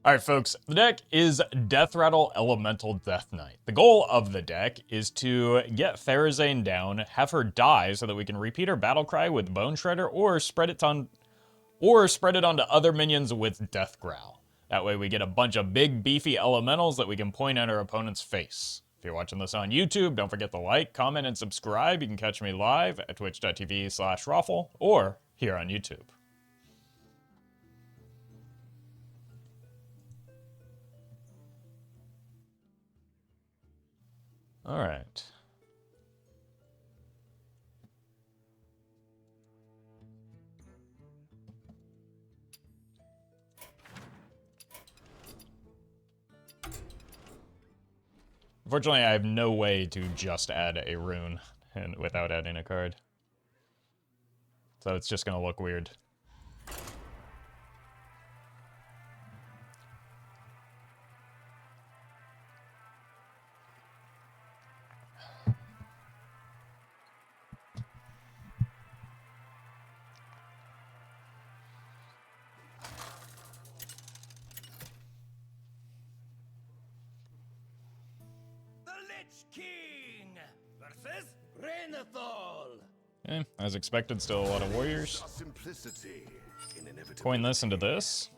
Alright folks, the deck is Deathrattle Elemental Death Knight. The goal of the deck is to get Therazane down, have her die so that we can repeat her battle cry with Boneshredder or spread it onto other minions with Death Growl. That way we get a bunch of big beefy elementals that we can point at our opponent's face. If you're watching this on YouTube, don't forget to like, comment, and subscribe. You can catch me live at twitch.tv/Roffle or here on YouTube. All right. Unfortunately, I have no way to just add a rune and without adding a card. So it's just going to look weird. King versus Renathal. Okay, as expected, still a lot of warriors. Coin this into this.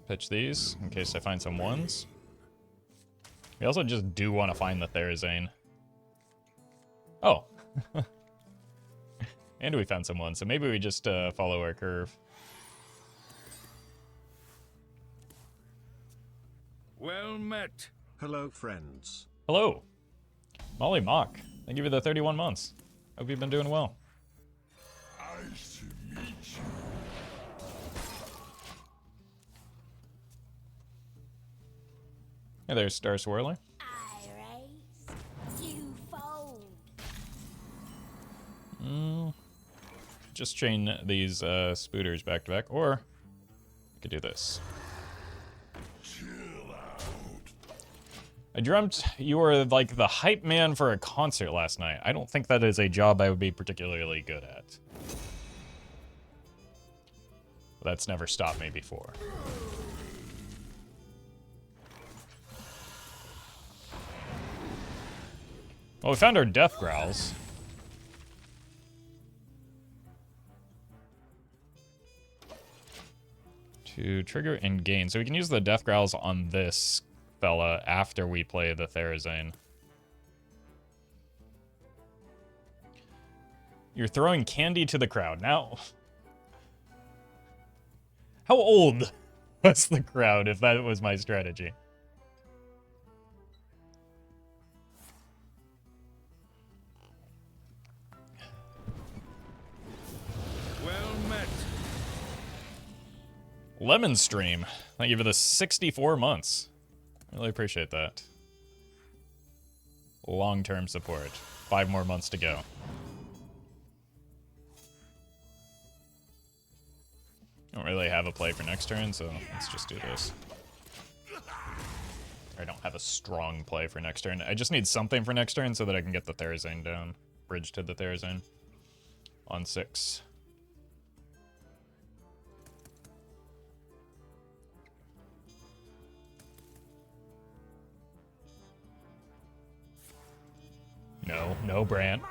Pitch these in case I find some ones. We also just do want to find the Therazane. Oh. And we found some ones, so maybe we just follow our curve. Well met. Hello, friends. Hello. Molly Mock, thank you for the 31 months. Hope you've been doing well. Nice to meet you. Hey there, Star Swirler. Just chain these spooters back to back, or I could do this. I dreamt you were like the hype man for a concert last night. I don't think that is a job I would be particularly good at. That's never stopped me before. Well, we found our death growls. To trigger and gain. So we can use the death growls on this fella after we play the Therazane. You're throwing candy to the crowd. Now, how old was the crowd if that was my strategy? Well met. Lemon Stream, thank you for the 64 months. Really appreciate that. Long-term support. 5 more months to go. Don't really have a play for next turn, so let's just do this. I don't have a strong play for next turn. I just need something for next turn so that I can get the Therazane down. Bridge to the Therazane. On 6. No, no, Brant.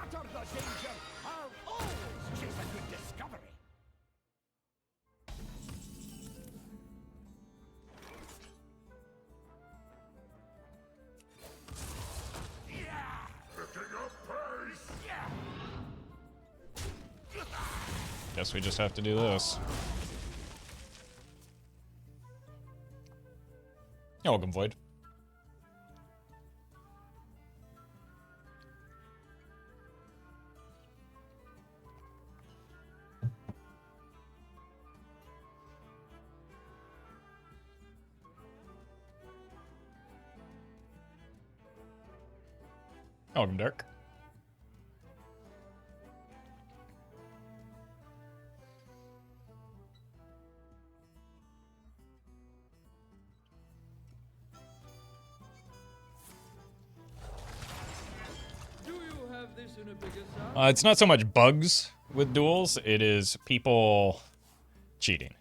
Guess we just have to do this. You're welcome, Void. Welcome, Dirk. Do you have this in a bigger size? It's not so much bugs with duels, it is people cheating.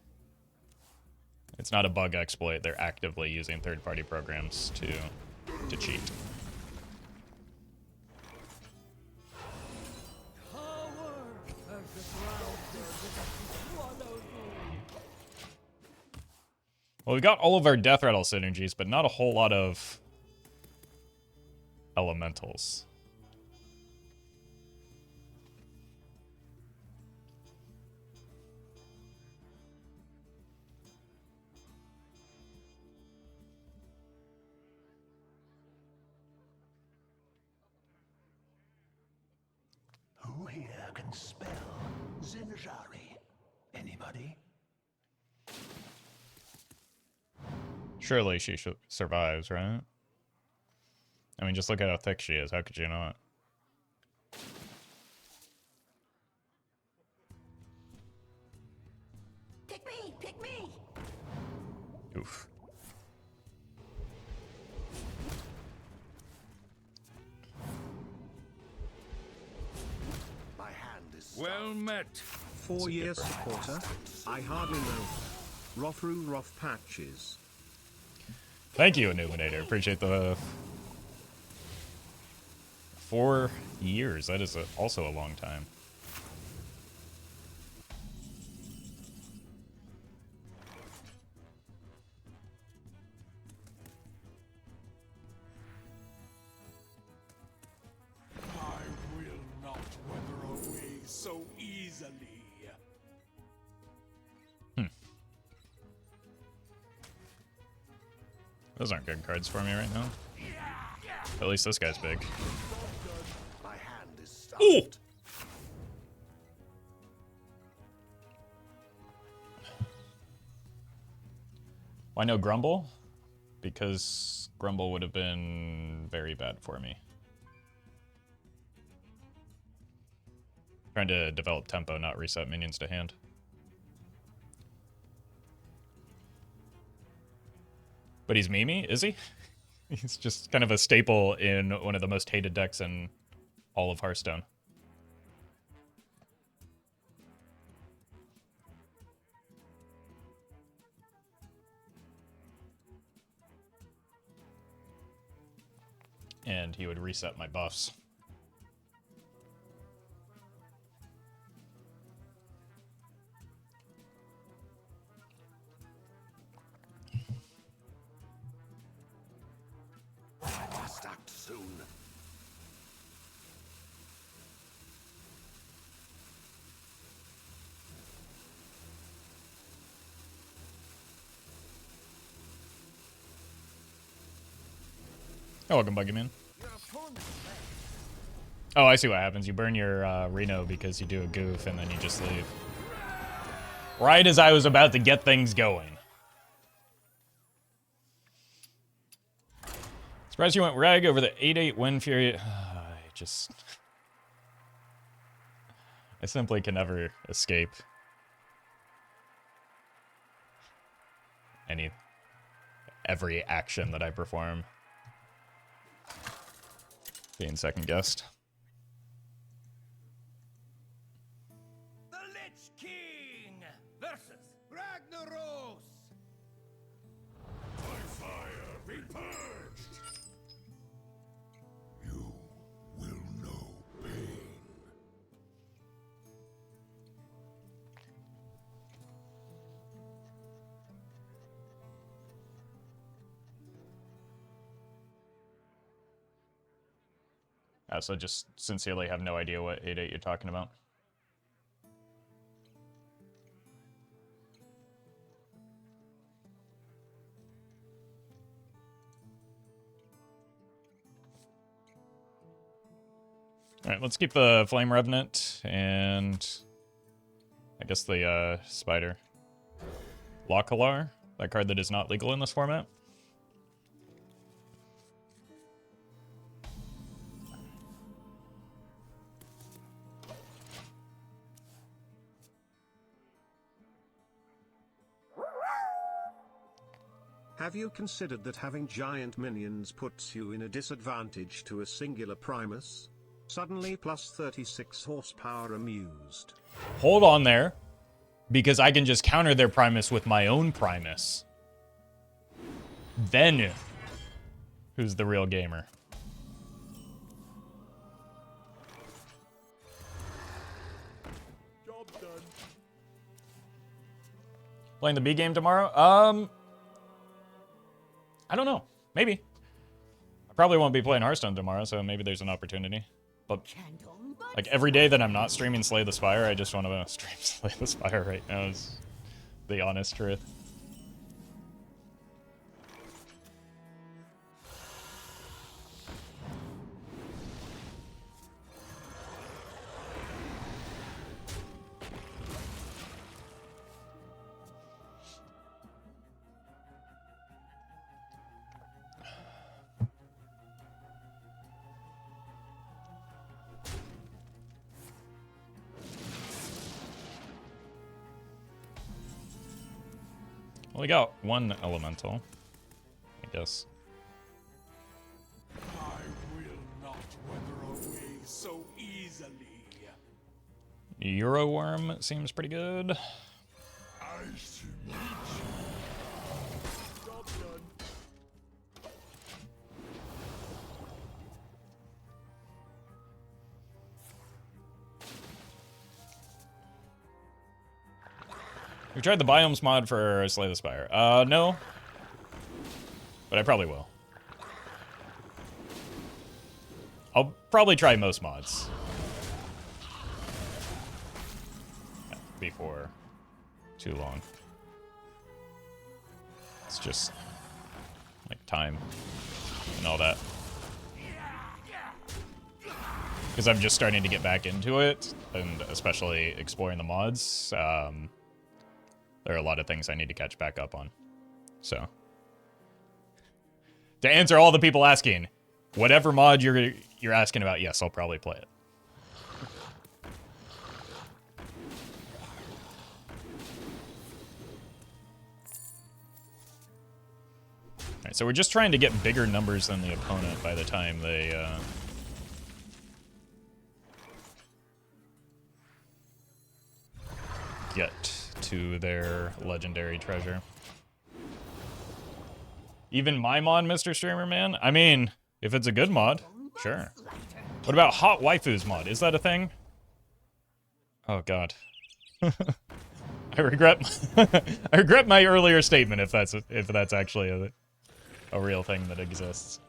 It's not a bug exploit. They're actively using third-party programs to cheat. Well, we got all of our Deathrattle synergies, but not a whole lot of elementals. Who here can spell Zinjari? Anybody? Surely she survives, right? I mean, just look at how thick she is. How could you not? Pick me! Pick me! Oof. My hand is Well met. 4-year supporter. I hardly know. Roff patches. Thank you, Illuminator. Appreciate the 4 years. That is also a long time. I will not weather away so easily. Those aren't good cards for me right now. At least this guy's big. My hand is Ooh! stuffed. Why no Grumble? Because Grumble would have been very bad for me. Trying to develop tempo, not reset minions to hand. But he's Mimi, is he? He's just kind of a staple in one of the most hated decks in all of Hearthstone. And he would reset my buffs. Must act soon. Oh, welcome, Buggy Man. Oh, I see what happens. You burn your Reno because you do a goof, and then you just leave. Right as I was about to get things going. Surprised you went Rag over the 8-8 Wind Fury. I simply can never escape every action that I perform being second guessed. The Lich King versus Ragnaros. By fire be purged. You will know pain. So just sincerely have no idea what 8-8 you're talking about. Alright, let's keep the Flame Revenant and I guess the Spider. Localar, that card that is not legal in this format. Have you considered that having giant minions puts you in a disadvantage to a singular Primus? Suddenly plus 36 horsepower amused. Hold on there, because I can just counter their Primus with my own Primus. Then, who's the real gamer? Job done. Playing the B game tomorrow? I don't know. Maybe. I probably won't be playing Hearthstone tomorrow, so maybe there's an opportunity. But like every day that I'm not streaming Slay the Spire, I just want to stream Slay the Spire right now is the honest truth. Well, we got one elemental, I guess. I will not weather away so easily. Euroworm seems pretty good. Ice meat. Job done. We tried the biomes mod for Slay the Spire. No. But I probably will. I'll probably try most mods. Before too long. It's just like time and all that. Because I'm just starting to get back into it, and especially exploring the mods. There are a lot of things I need to catch back up on. So, to answer all the people asking, whatever mod you're asking about, yes, I'll probably play it. Alright, so we're just trying to get bigger numbers than the opponent by the time they get to their legendary treasure. Even my mod, Mr. Streamer Man? I mean, if it's a good mod, sure. What about Hot Waifus mod? Is that a thing? Oh god. I regret I regret my earlier statement if that's actually a real thing that exists.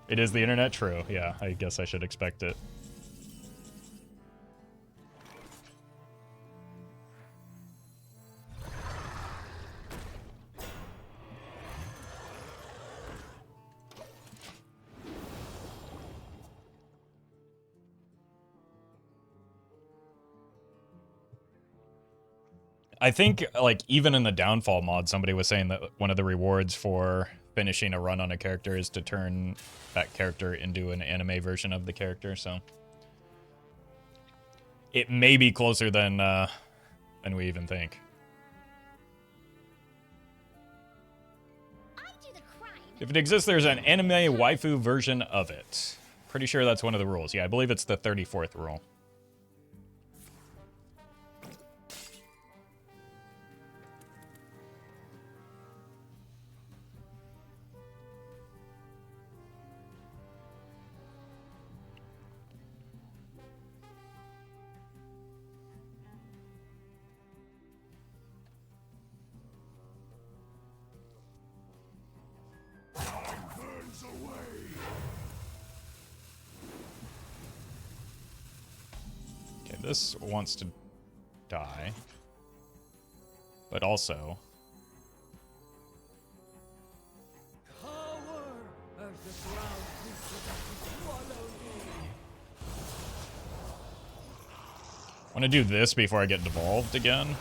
It is the internet, true. Yeah, I guess I should expect it. I think, like, even in the Downfall mod, somebody was saying that one of the rewards for finishing a run on a character is to turn that character into an anime version of the character, so... It may be closer than we even think. If it exists, there's an anime waifu version of it. Pretty sure that's one of the rules. Yeah, I believe it's the 34th rule. This wants to die, but also want to do this before I get devolved again.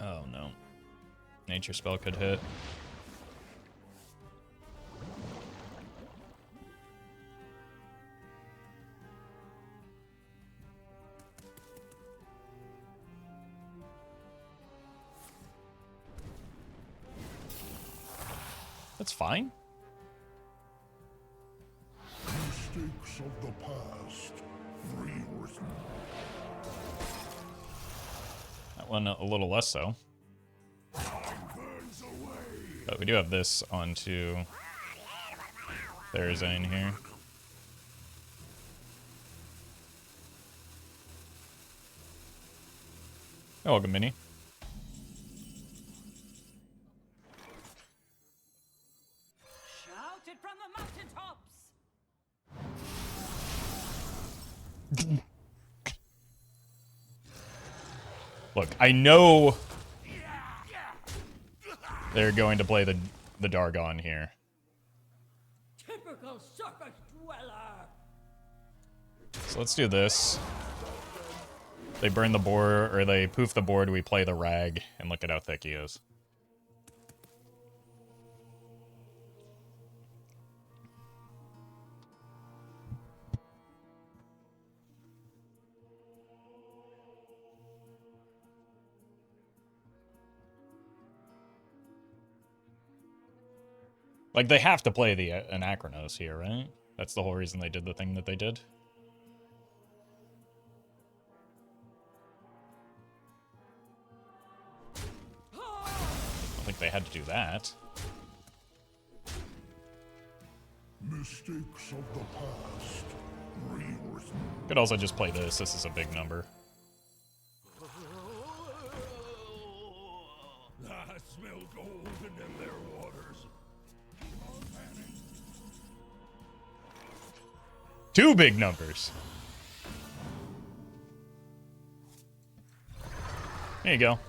Oh no. Nature spell could hit. That's fine. Mistakes of the past, rewritten. That one a little less so. Burns away. But we do have this onto Therazane here. Oh, welcome, Minnie. Shout it from the mountaintops! Look, I know they're going to play the Dargon here. Typical surface dweller! So let's do this. They burn the board, or they poof the board, we play the Rag, and look at how thick he is. Like, they have to play the Anachronos here, right? That's the whole reason they did the thing that they did. I don't think they had to do that. Mistakes of the past, rewritten. Could also just play this. This is a big number. I smell golden in their waters. Keep on panning. 2 big numbers. There you go.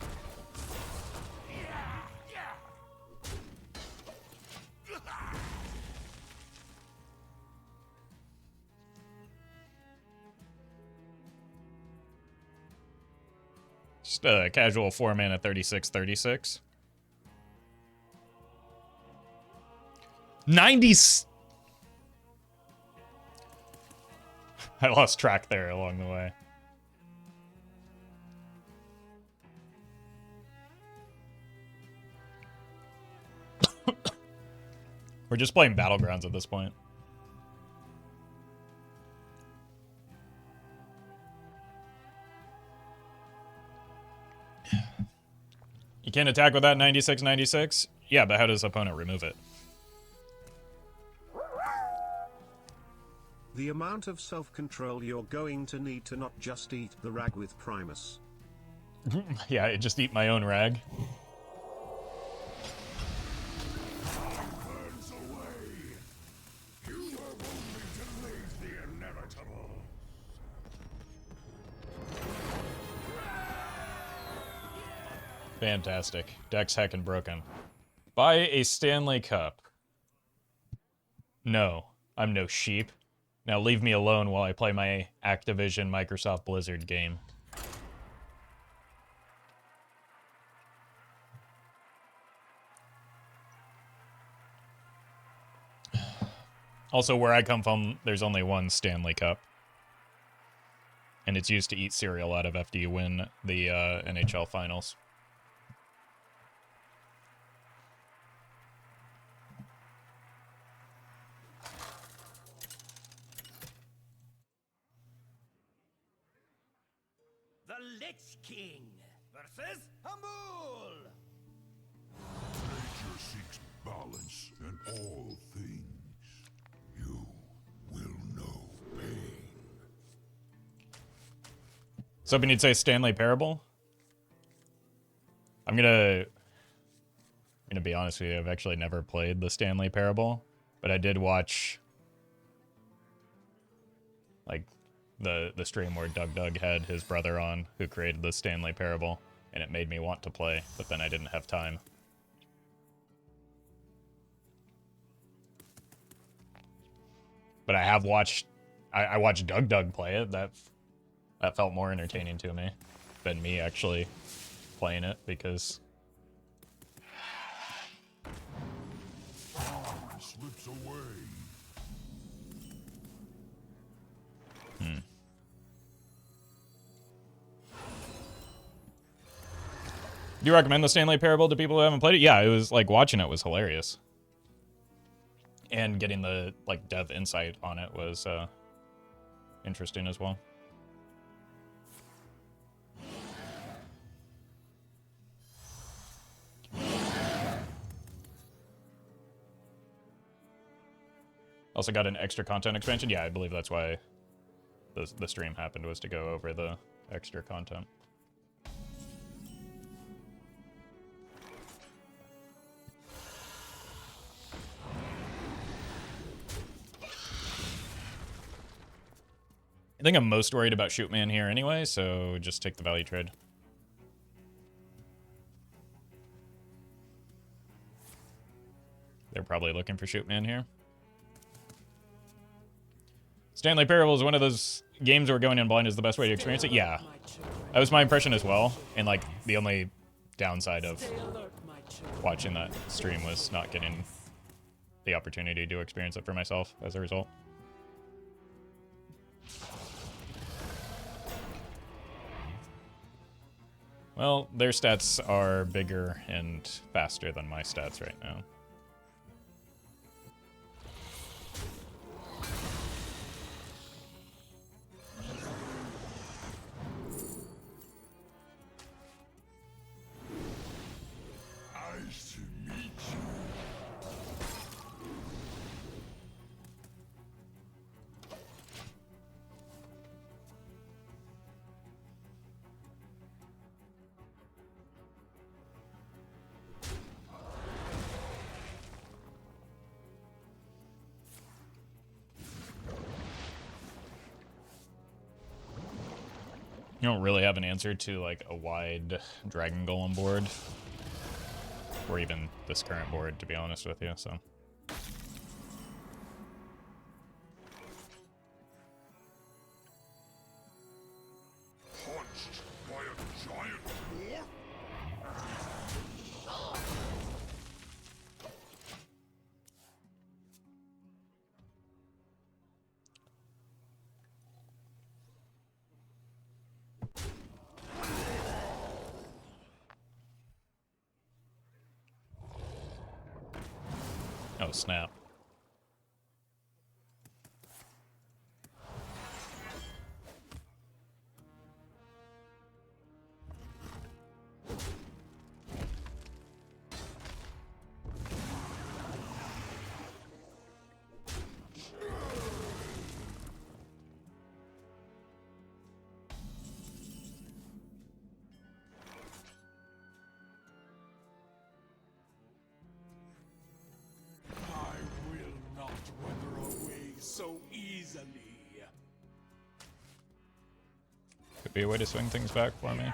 Just a casual 4-mana 36/36. 90. I lost track there along the way. We're just playing Battlegrounds at this point. You can't attack with that 96/96? Yeah, but how does opponent remove it? The amount of self-control you're going to need to not just eat the Rag with Primus. Yeah, I just eat my own Rag. Burns away. You have only delayed the inevitable. Fantastic. Deck's heckin' broken. Buy a Stanley Cup. No, I'm no sheep. Now leave me alone while I play my Activision Microsoft Blizzard game. Also, where I come from, there's only one Stanley Cup. And it's used to eat cereal out of after you win the NHL Finals. The Lich King versus Hamul. Nature seeks balance in all things. You will know pain. So, hoping you'd say Stanley Parable? I'm gonna be honest with you, I've actually never played the Stanley Parable, but I did watch like the stream where Doug had his brother on who created the Stanley Parable, and it made me want to play, but then I didn't have time. But I have watched I watched Doug play it. That felt more entertaining to me than me actually playing it, because Slips away. do you recommend the Stanley Parable to people who haven't played it? Yeah, it was like watching it was hilarious. And getting the like dev insight on it was interesting as well. Also got an extra content expansion. Yeah, I believe that's why the stream happened, was to go over the extra content. I think I'm most worried about Shootman here anyway, so just take the value trade. They're probably looking for Shootman here. Stanley Parable is one of those games where going in blind is the best way to experience it. Yeah, that was my impression as well. And like the only downside of watching that stream was not getting the opportunity to experience it for myself as a result. Well, their stats are bigger and faster than my stats right now. Nice to meet you. You don't really have an answer to like a wide Dragon Golem board, or even this current board, to be honest with you, so. Punched by a giant dwarf? Oh, snap. So easily. Could be a way to swing things back for me.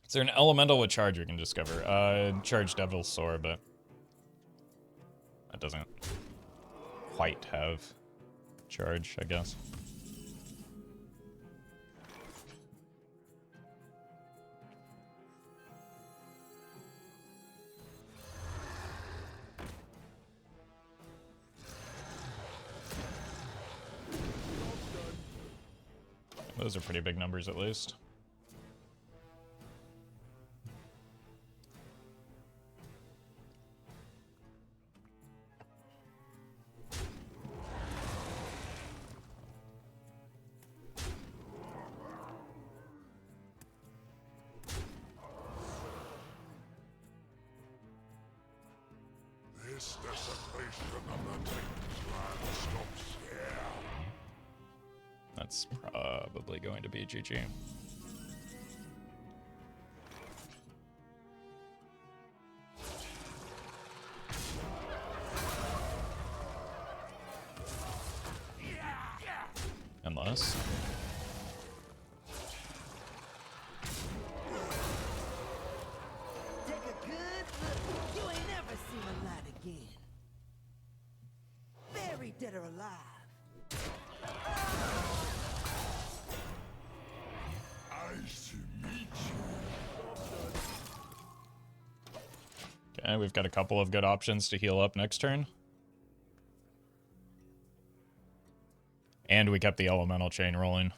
Is there an elemental with charge you can discover? Charge Devil's Soar, but that doesn't quite have charge, I guess. Those are pretty big numbers, at least. This desecration of the Titan's land stops here. That's probably going to be GG. Unless... Take a good look. You ain't ever seen a light again. dead or alive. Nice to meet you. Okay, we've got a couple of good options to heal up next turn. And we kept the elemental chain rolling.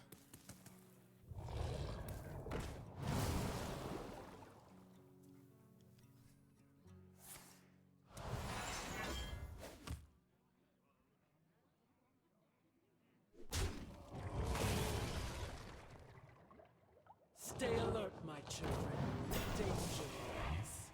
Stay alert, my children. Danger waits.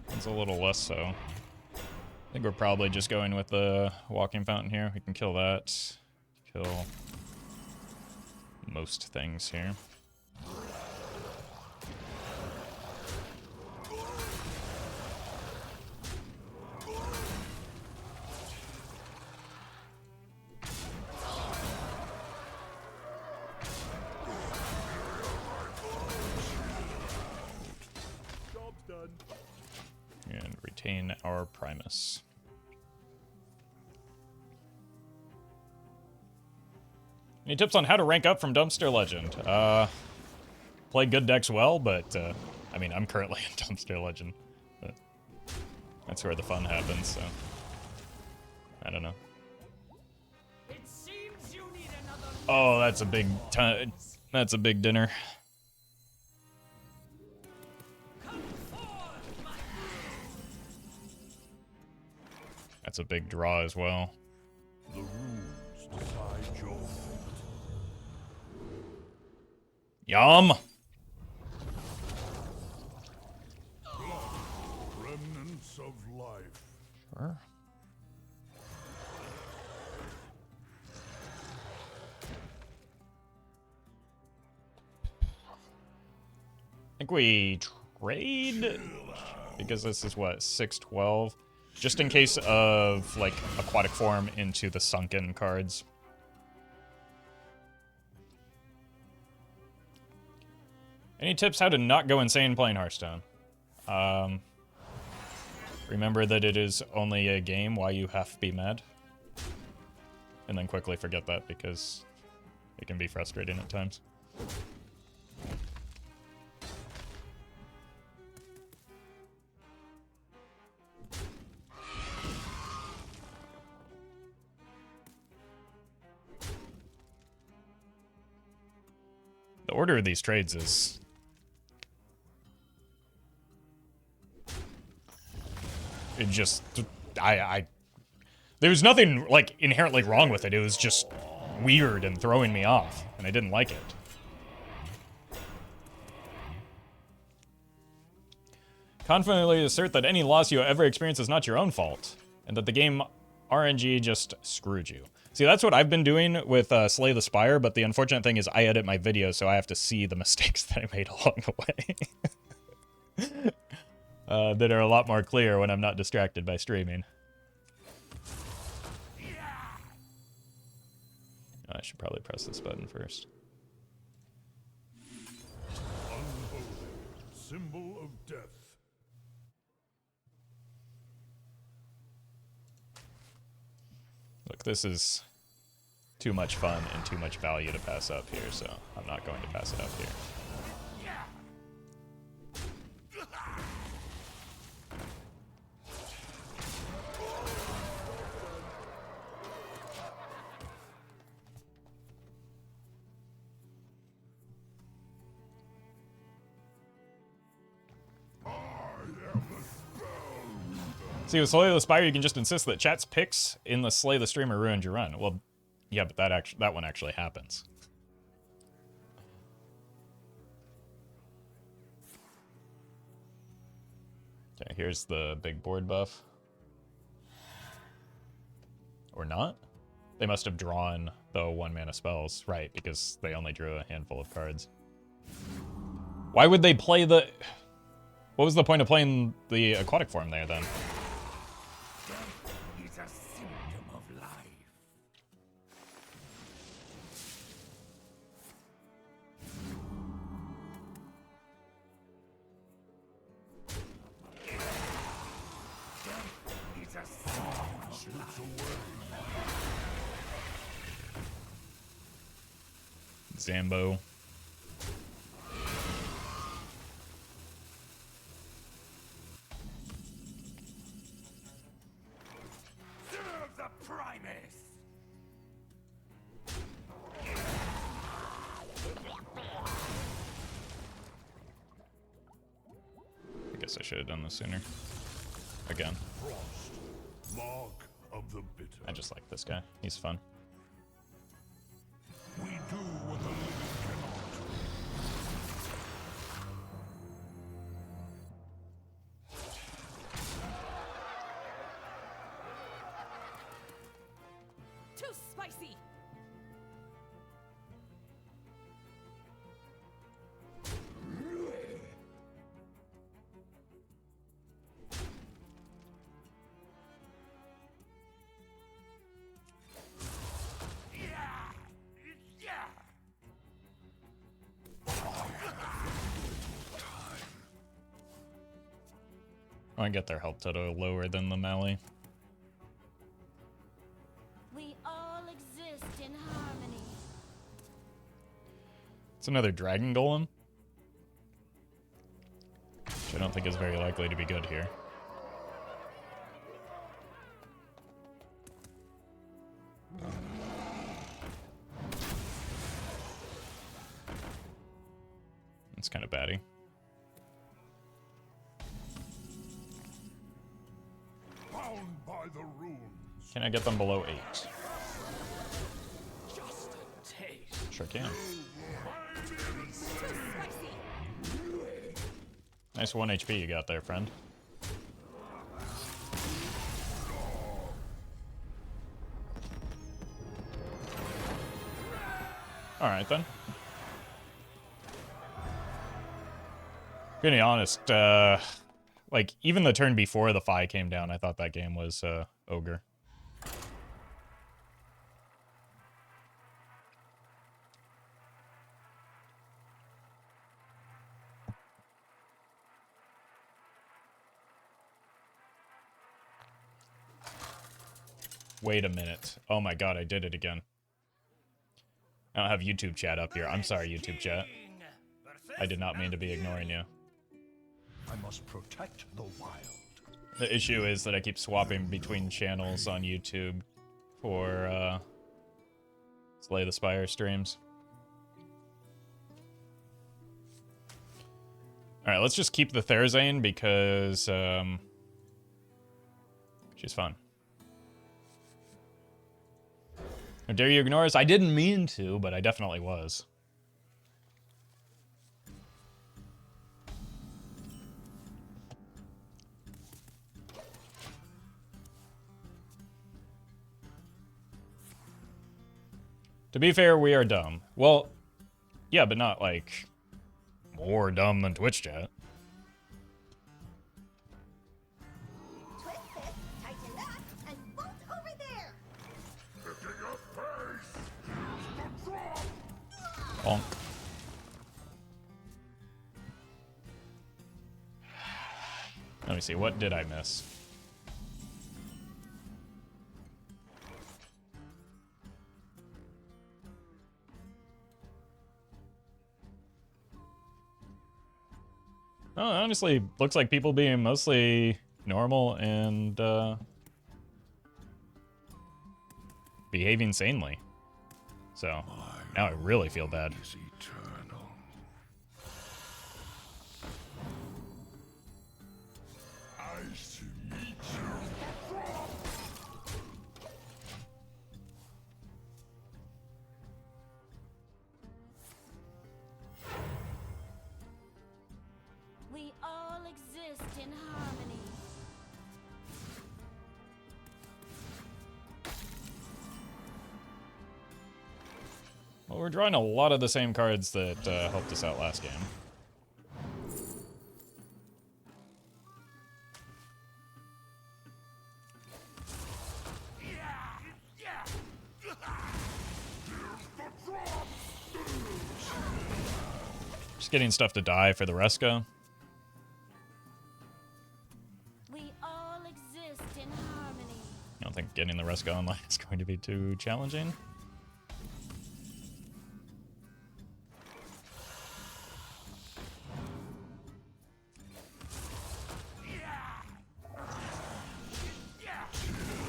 It's a little less so. I think we're probably just going with the walking fountain here. We can kill that. Kill most things here. And retain our Primus. Any tips on how to rank up from Dumpster Legend? Play good decks well, but I mean, I'm currently in Dumpster Legend. But that's where the fun happens, so I don't know. It seems you need another. Oh, that's a big that's a big dinner. Come forth, my That's a big draw as well. The runes decide your fate. Yum! Remnants of life. Sure. I think we trade because this is what, 6/12, just in case of like aquatic form into the sunken cards. Any tips how to not go insane playing Hearthstone? Remember that it is only a game. Why you have to be mad, and then quickly forget that because it can be frustrating at times. The order of these trades is... It just... There was nothing, like, inherently wrong with it. It was just weird and throwing me off, and I didn't like it. Confidently assert that any loss you ever experience is not your own fault, and that the game RNG just screwed you. See, that's what I've been doing with Slay the Spire, but the unfortunate thing is I edit my videos, so I have to see the mistakes that I made along the way. That are a lot more clear when I'm not distracted by streaming. I should probably press this button first. Unholy. Symbol of death. Look, this is too much fun and too much value to pass up here, so I'm not going to pass it up here. See, with Slay the Spire, you can just insist that chat's picks in the Slay the Streamer ruined your run. Well, yeah, but that one actually happens. Okay, here's the big board buff. Or not? They must have drawn the 1-mana spells, right, because they only drew a handful of cards. Why would they play the... What was the point of playing the aquatic form there, then? It's a symptom of life. Zambo. Serve the Primus! I guess I should have done this sooner. Again. Frost, mark of the bitter. I just like this guy. He's fun. We do what the living cannot. Too spicy. I get their health total lower than the melee. We all exist in harmony. It's another Dragon Golem, which I don't think is very likely to be good here. It's kind of batty. Bound by the runes. Can I get them below 8? Just a taste. Sure can. Nice 1 HP you got there, friend. Alright then. Gonna be honest, like, even the turn before the Fi came down, I thought that game was Ogre. Wait a minute. Oh my god, I did it again. I don't have YouTube chat up here. I'm sorry, YouTube chat. I did not mean to be ignoring you. I must protect the wild. The issue is that I keep swapping between channels on YouTube for Slay the Spire streams. Alright, let's just keep the Therazane because she's fun. How dare you ignore us? I didn't mean to, but I definitely was. To be fair, we are dumb. Well, yeah, but not, like, more dumb than Twitch chat. Twist this, tighten that, and bolt over there. Picking up pace. Here's the drop. Bonk. Let me see, what did I miss? Oh, honestly, looks like people being mostly normal and behaving sanely. So now I really feel bad. Is eternal. Nice to meet you. We all exist in harmony. Well, we're drawing a lot of the same cards that helped us out last game. Just getting stuff to die for the Reska. We all exist in harmony. You know, think getting the Reska online is going to be too challenging.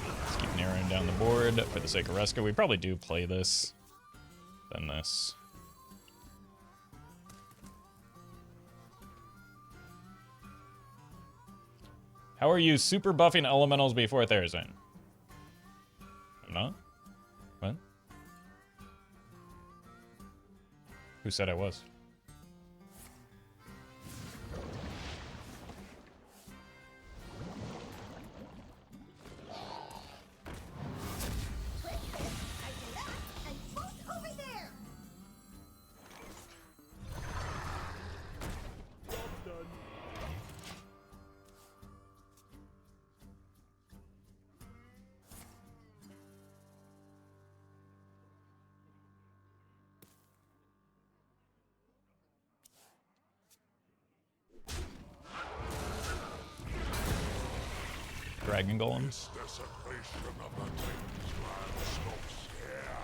Let's keep narrowing down the board for the sake of Reska. We probably do play this, then this. How are you super buffing elementals before Therazane? I'm not? What? Who said I was? Tighten up and bolt over there. Dragon Golems. Desecration of the Titan's land stops here.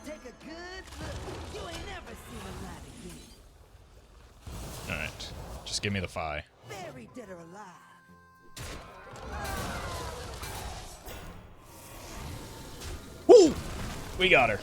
Take a good look. You ain't never seen a light again. Alright. Just give me the Fi. Very dead or alive. Woo! We got her.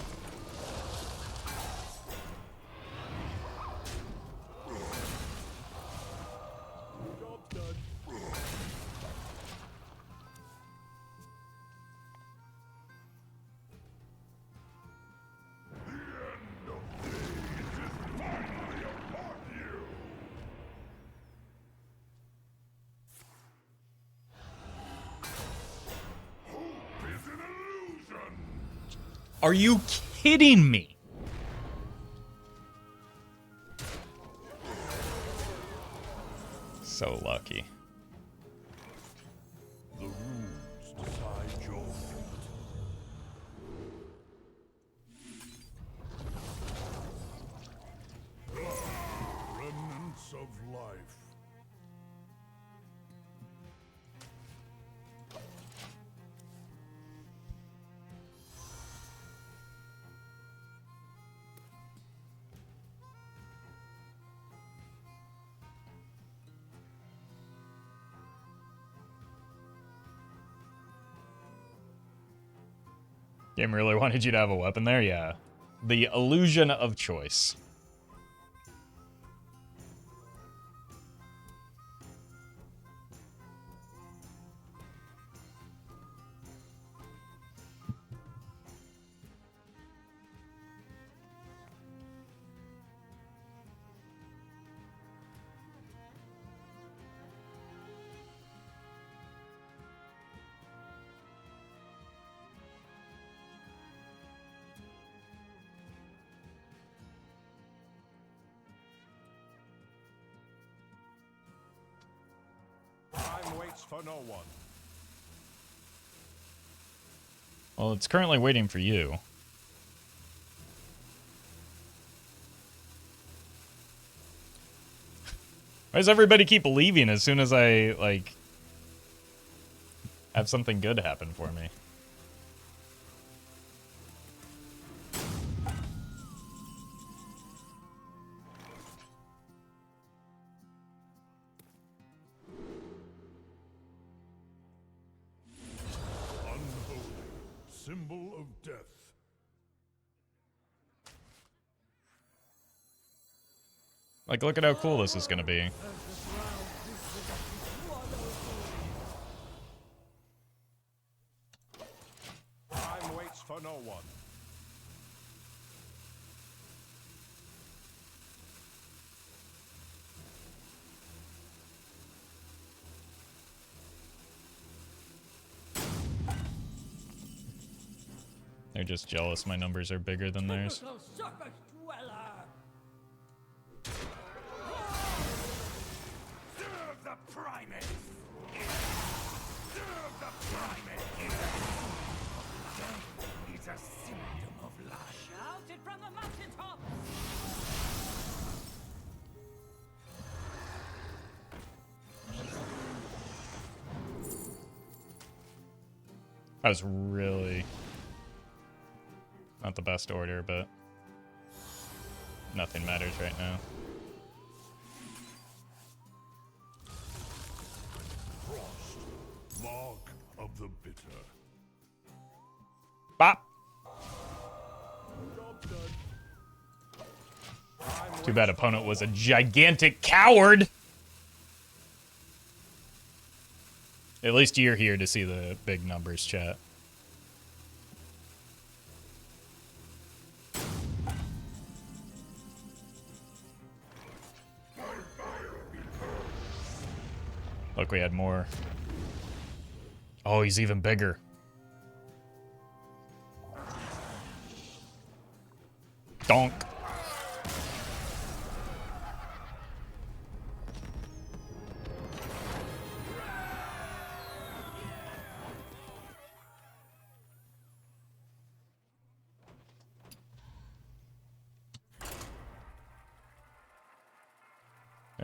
Are you kidding me? So lucky. The runes decide your fate. Remnants of life. Game really wanted you to have a weapon there? Yeah. The illusion of choice. Time waits for no one. Well, it's currently waiting for you. Why does everybody keep leaving as soon as I, like, have something good happen for me? Unholy. Symbol of death. Like, look at how cool this is gonna be. Time waits for no one. They're just jealous my numbers are bigger than theirs. Typical surface dweller. That was really not the best order, but nothing matters right now. Frost, mark of the bitter. Bop! Too bad opponent was a gigantic coward! At least you're here to see the big numbers, chat. Look, we had more. Oh, he's even bigger. Donk.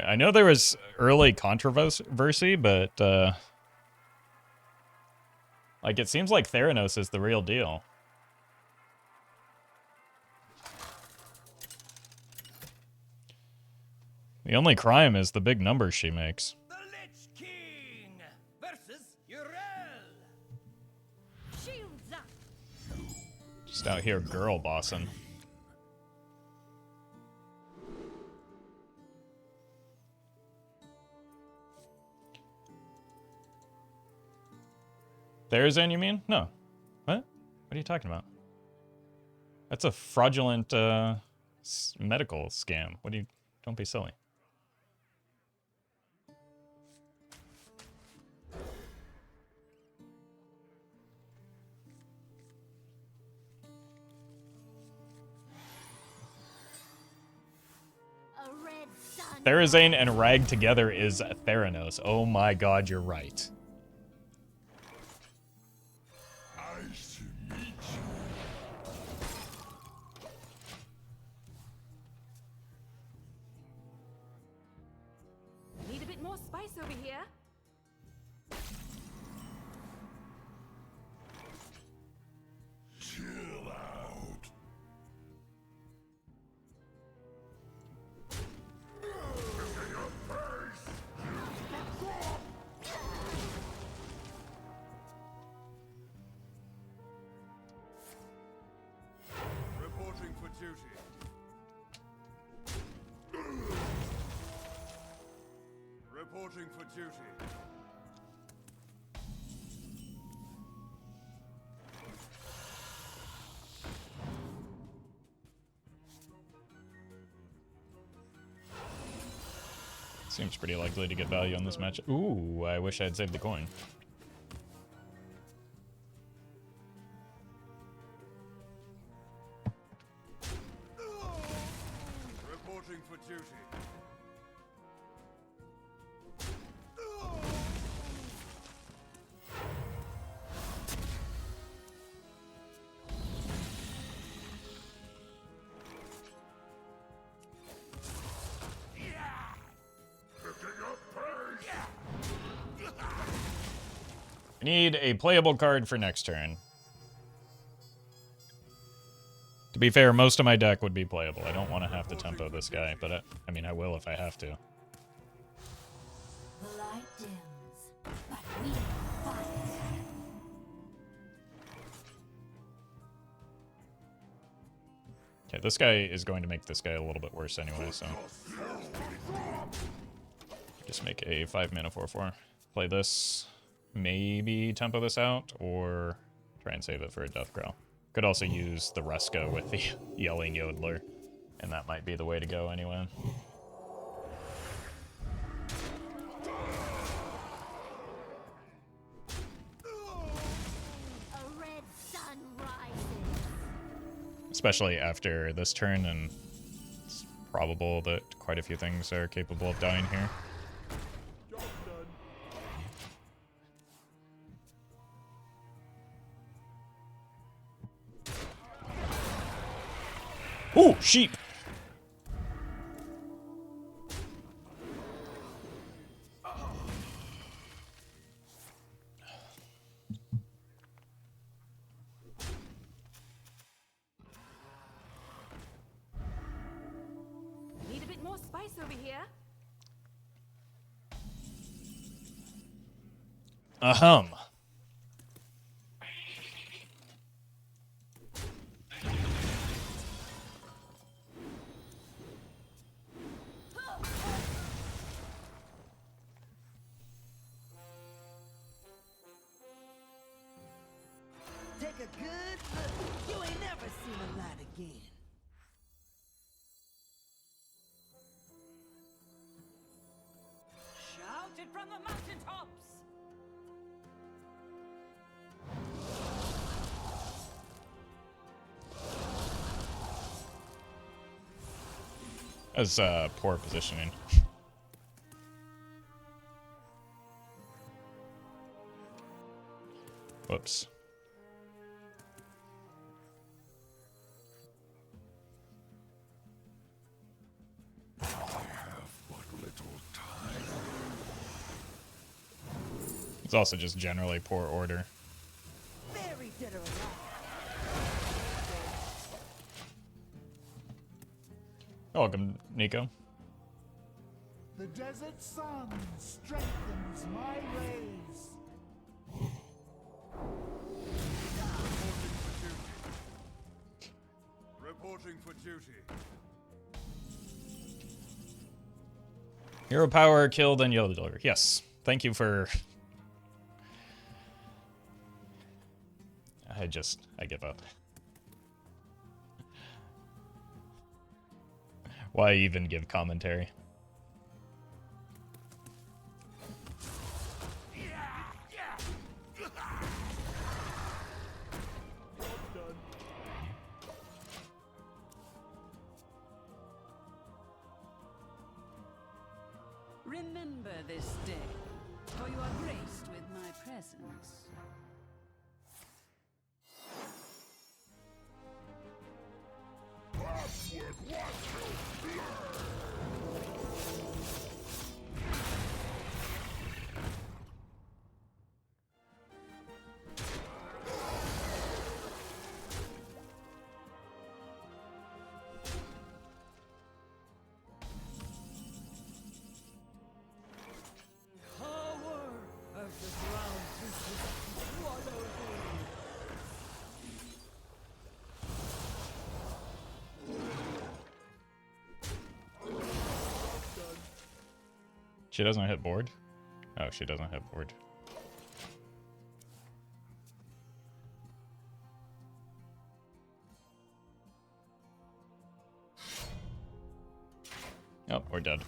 I know there was early controversy, but like it seems like Theranos is the real deal. The only crime is the big numbers she makes. The Lich King versus Urel. Shields up. Just out here girl bossing. Therazane, you mean? No. What? What are you talking about? That's a fraudulent medical scam. What do you... Don't be silly. A red sun. Therazane and Rag together is Theranos. Oh my god, you're right. Nice to meet you. Need a bit more spice over here. Chill out. Reporting for duty. Reporting for duty. Seems pretty likely to get value on this match. Ooh, I wish I had saved the coin. Reporting for duty. I need a playable card for next turn. To be fair, most of my deck would be playable. I don't want to have to tempo this guy, but I mean, I will if I have to. The light dims, but we fight. Okay, this guy is going to make this guy a little bit worse anyway, so... Just make a 5-mana 4/4. Play this. Maybe tempo this out, or try and save it for a Death Growl. Could also use the Reska with the Yelling Yodeler, and that might be the way to go anyway. A red sun rises. Especially after this turn, and it's probable that quite a few things are capable of dying here. Ooh, sheep! more spice over here. Ahem. Take a good look. You ain't never seen a light again. Shout it from the mountaintops. That's poor positioning. Whoops. I have but little time. It's also just generally poor order. Very dead or alive. Welcome, Nico. The desert sun strengthens my rays. Reporting for duty. Hero power killed and Yodeler. Yes. Thank you for... I give up. Why even give commentary? Remember this day, for you are graced with my presence. Power as the ground wishes to swallow thee. She doesn't hit board? Oh, she doesn't hit board. Oh, we're dead.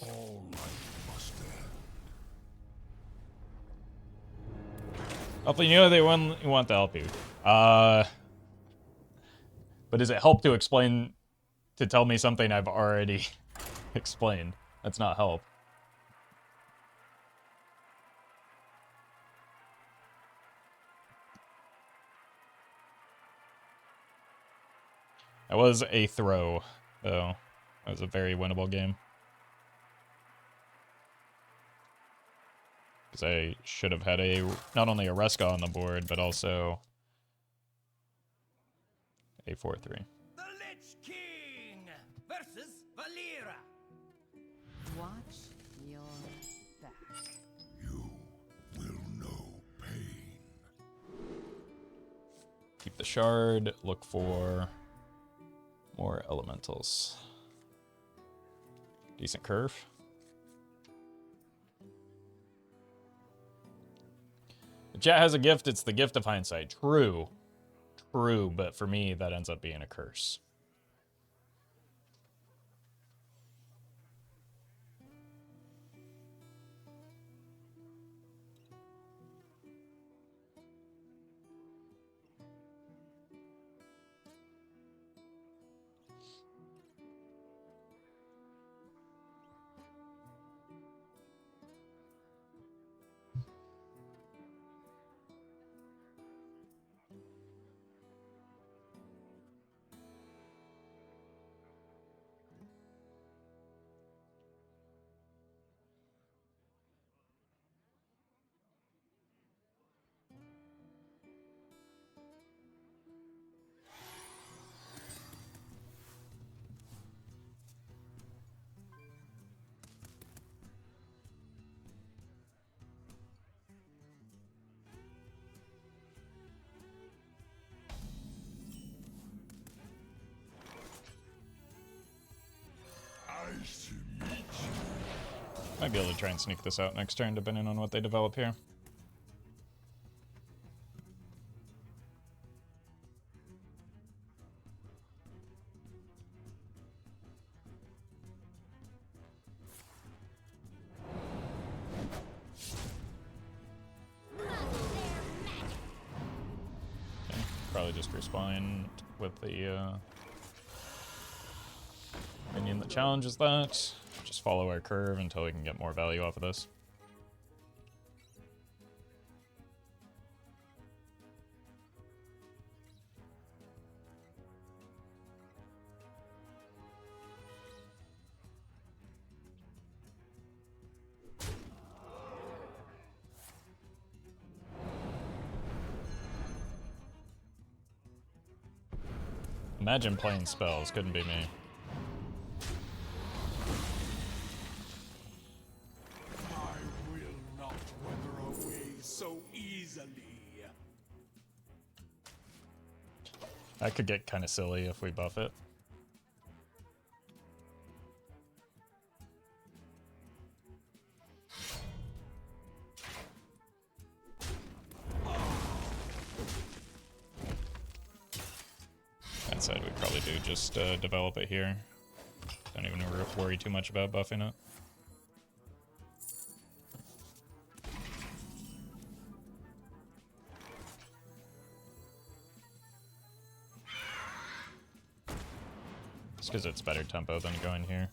All life must end. Hopefully, you know they want to help you. But does it help to explain, to tell me something I've already explained? That's not help. That was a throw, though. That was a very winnable game. Because I should have had not only a Reska on the board, but also a 4-3. The Lich King versus Valera. Watch your back. You will know pain. Keep the shard, look for more elementals. Decent curve. The chat has a gift, it's the gift of hindsight. True. True, but for me, that ends up being a curse. Might be able to try and sneak this out next turn, depending on what they develop here. Okay, probably just respawn with the minion that challenges that. Just follow our curve until we can get more value off of this. Imagine playing spells, couldn't be me. That could get kind of silly if we buff it. That said, we'd probably do just develop it here. Don't even worry too much about buffing it. Just because it's better tempo than going here.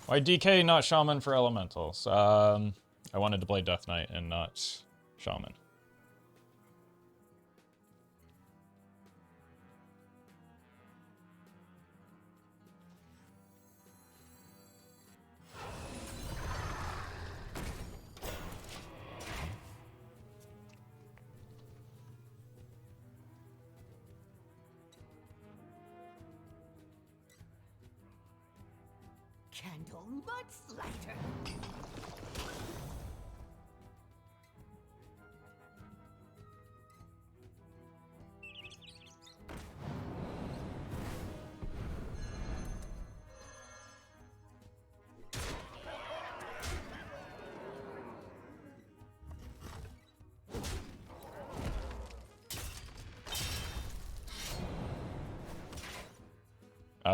Why DK, not Shaman for Elementals? I wanted to play Death Knight and not Shaman. Candle Mudslider.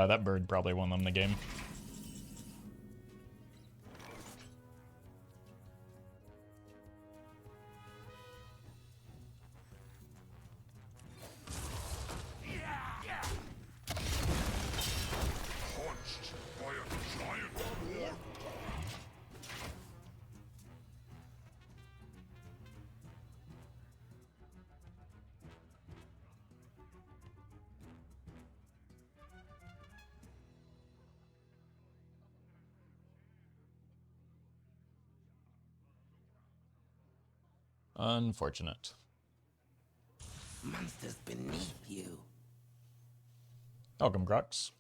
That bird probably won them the game. Unfortunate. Monsters beneath you. Welcome, Grux.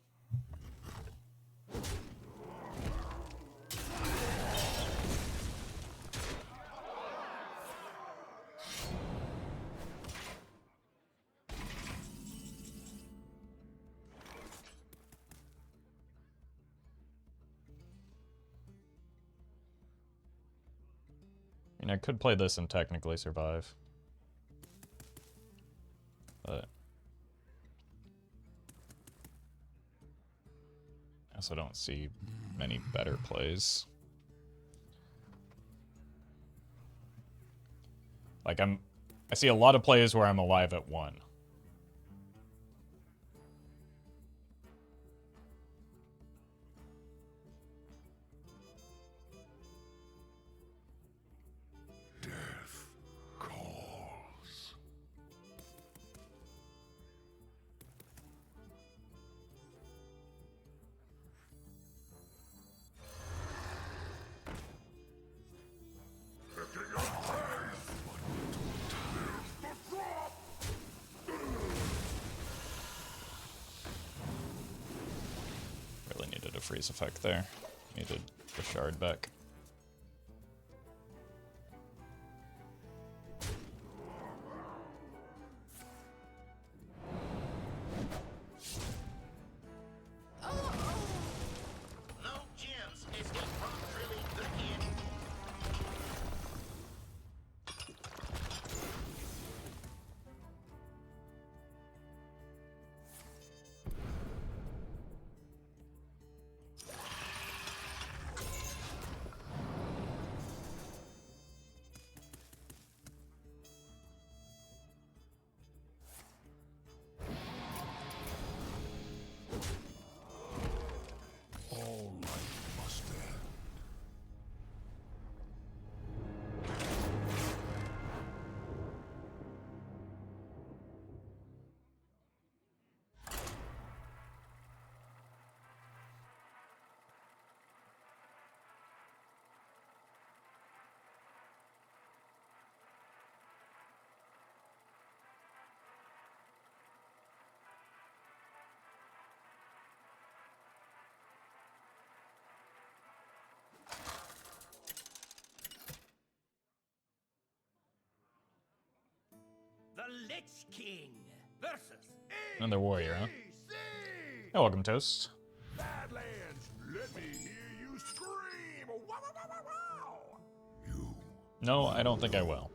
I mean, I could play this and technically survive. But I also don't see many better plays. Like, I see a lot of plays where I'm alive at 1. Death calls. freeze effect there. Needed the shard back. The Lich King versus Another warrior, huh? Oh, welcome, Toast. Badlands, let me hear you scream! Wow, wow, wow, wow, wow! You No, I don't think I will.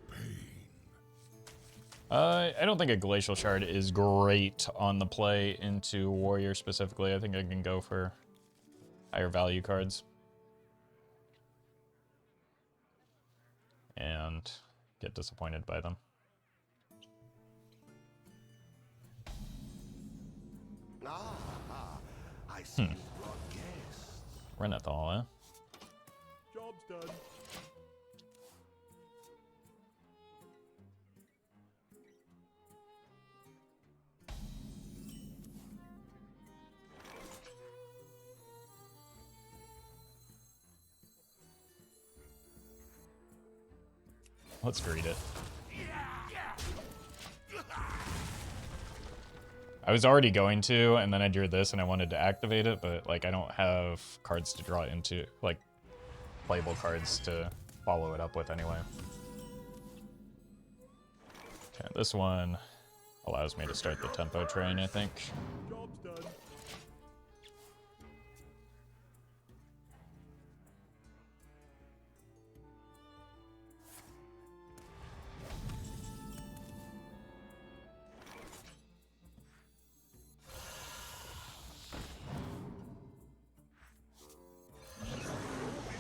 I don't think a Glacial Shard is great on the play into warrior specifically. I think I can go for higher value cards. And get disappointed by them. I see you brought guests. Renathal, eh? Job's done. Let's greet it. I was already going to, and then I drew this and I wanted to activate it, but like I don't have cards to draw into, like playable cards to follow it up with anyway. Okay, this one allows me to start the tempo train, I think. Job's done.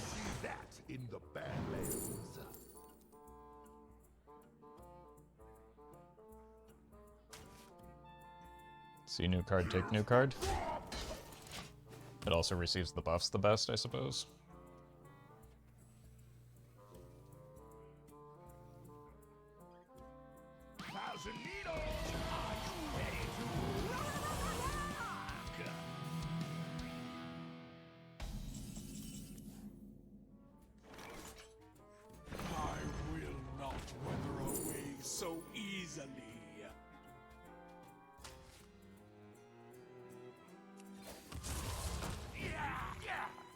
See that in the Badlands. See new card, take new card. It also receives the buffs the best, I suppose. Thousand Needles, are you ready to rock? I will not wither away so easily.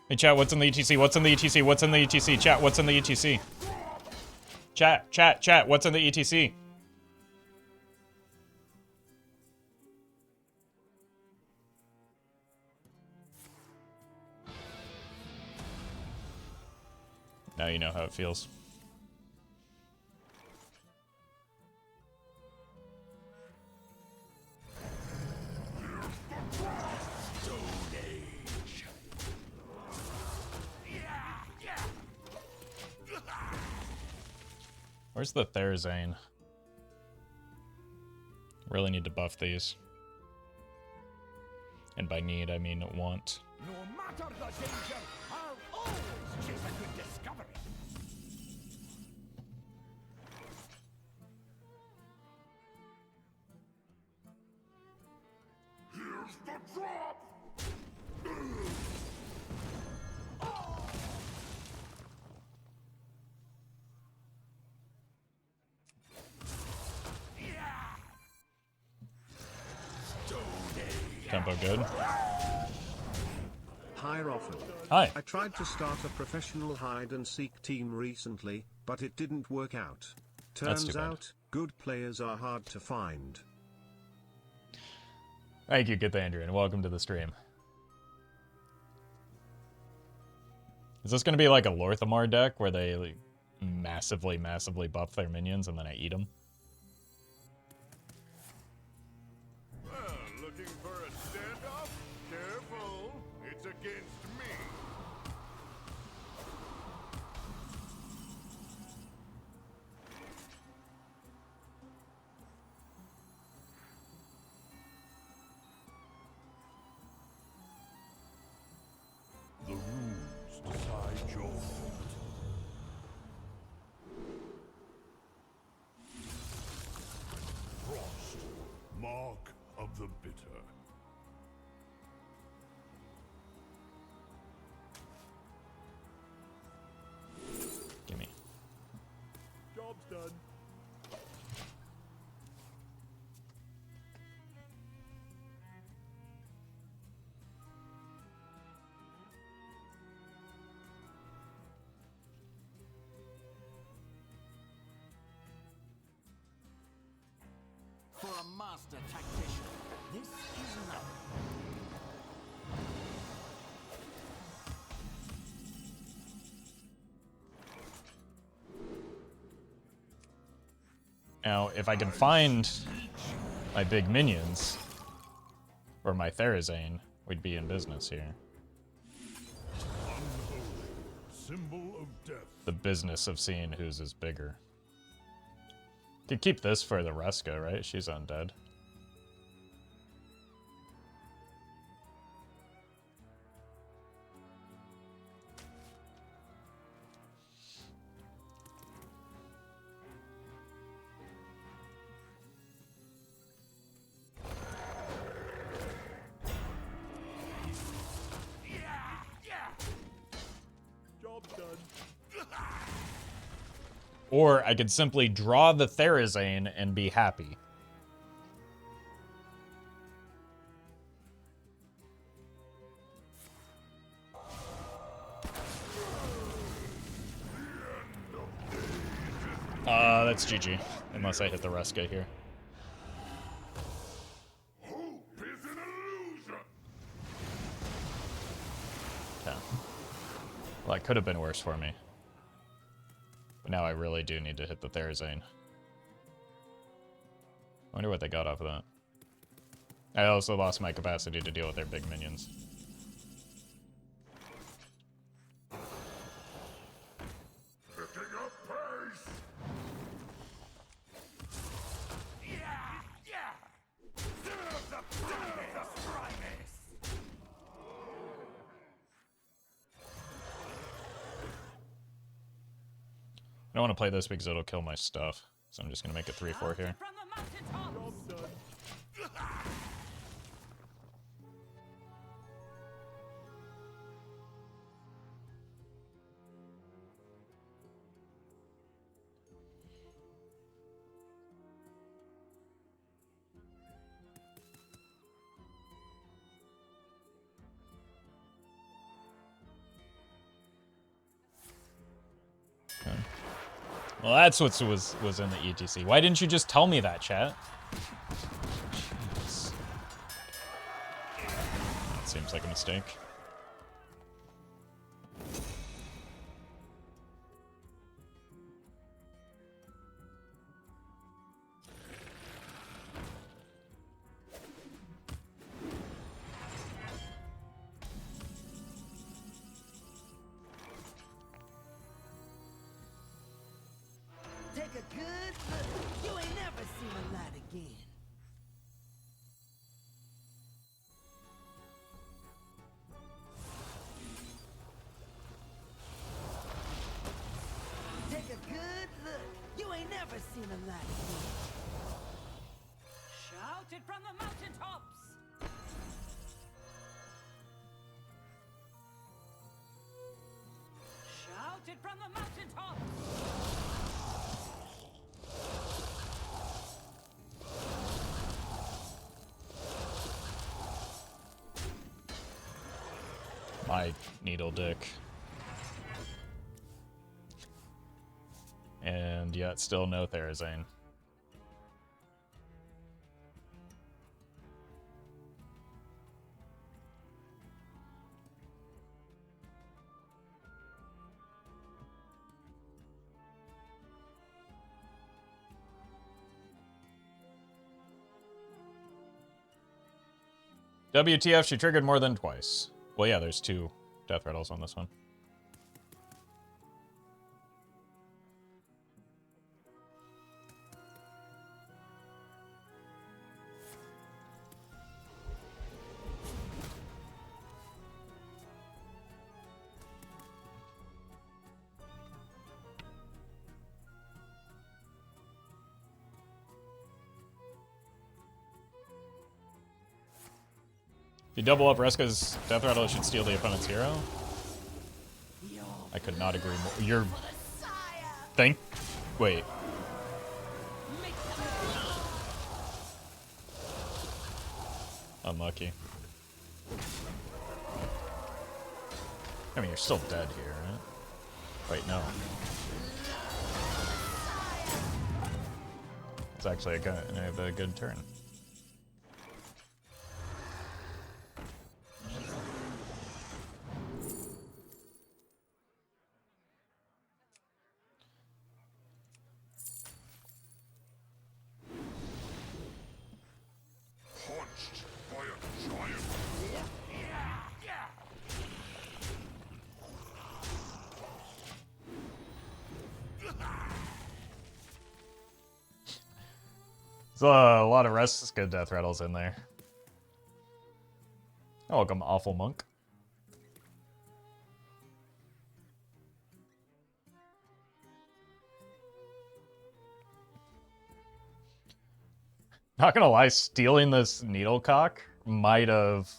Hey chat, what's in the ETC? What's in the ETC? What's in the ETC? Chat, what's in the ETC? Chat, what's in the ETC? Now you know how it feels. Where's the Therazane? Really need to buff these. And by need, I mean want. No matter the danger, I'll always chase a good discovery. Here's the drop! Tempo good. Hi Roffle. Hi. I tried to start a professional hide-and-seek team recently, but it didn't work out. That's too Turns bad. out, good players are hard to find. Thank you, Cathandrian. Welcome to the stream. Is this going to be like a Lorthamar deck where they like, massively buff their minions and then I eat them? Well, looking for a standoff? Careful, it's against me. The rules decide your fate. Frost, mark of the bitter. Gimme. Job's done. For a master tactician, this is nothing. Now, if I can find my big minions, or my Therazane, we'd be in business here. Unholy, symbol of death. The business of seeing whose is bigger. Could keep this for the Reska, right? She's undead. Job's done. Or I could simply draw the Therazane and be happy. That's GG. Unless I hit the Reska here. Hope is an illusion. Okay. Well, that could have been worse for me. But now I really do need to hit the Therazane. I wonder what they got off of that. I also lost my capacity to deal with their big minions. Picking up pace. Serve the Primus! I don't want to play this because it'll kill my stuff. So I'm just going to make it 3-4 here. From the mountaintops! Job's done. Okay. Well, that's what was in the ETC. Why didn't you just tell me that, chat? Jeez. That seems like a mistake. Take a good look. You ain't never seen a light again. Take a good look. You ain't never seen a light again. Shout it from the mountaintops! Shout it from the mountaintops! My needle dick. And yet still no Therazane. WTF, she triggered more than twice. Well, yeah, there's 2 Deathrattles on this one. If you double up Reska's Deathrattle, it should steal the opponent's hero. I could not agree more. You're... Wait. Unlucky. I mean, you're still dead here, right? Wait, no. It's actually a good turn. There's a lot of Reska Deathrattles in there. Oh, welcome, Awful Monk. Not gonna lie, stealing this Needlecock might have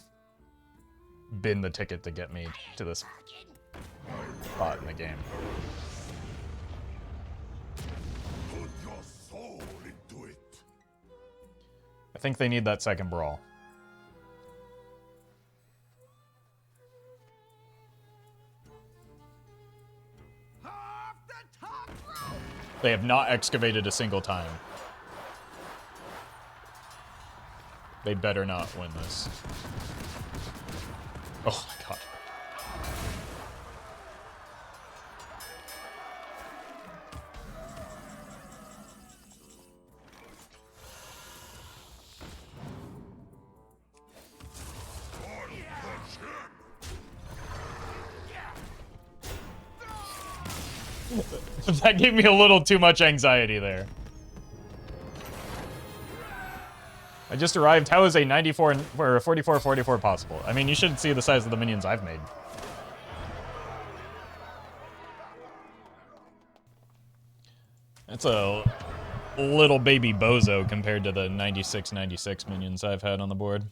been the ticket to get me to this spot in the game. Put your soul into it. I think they need that second brawl. They have not excavated a single time. They better not win this. Oh my god. That gave me a little too much anxiety there. I just arrived. How is a 94 or a 44-44 possible? I mean, you should see the size of the minions I've made. That's a little baby bozo compared to the 96-96 minions I've had on the board.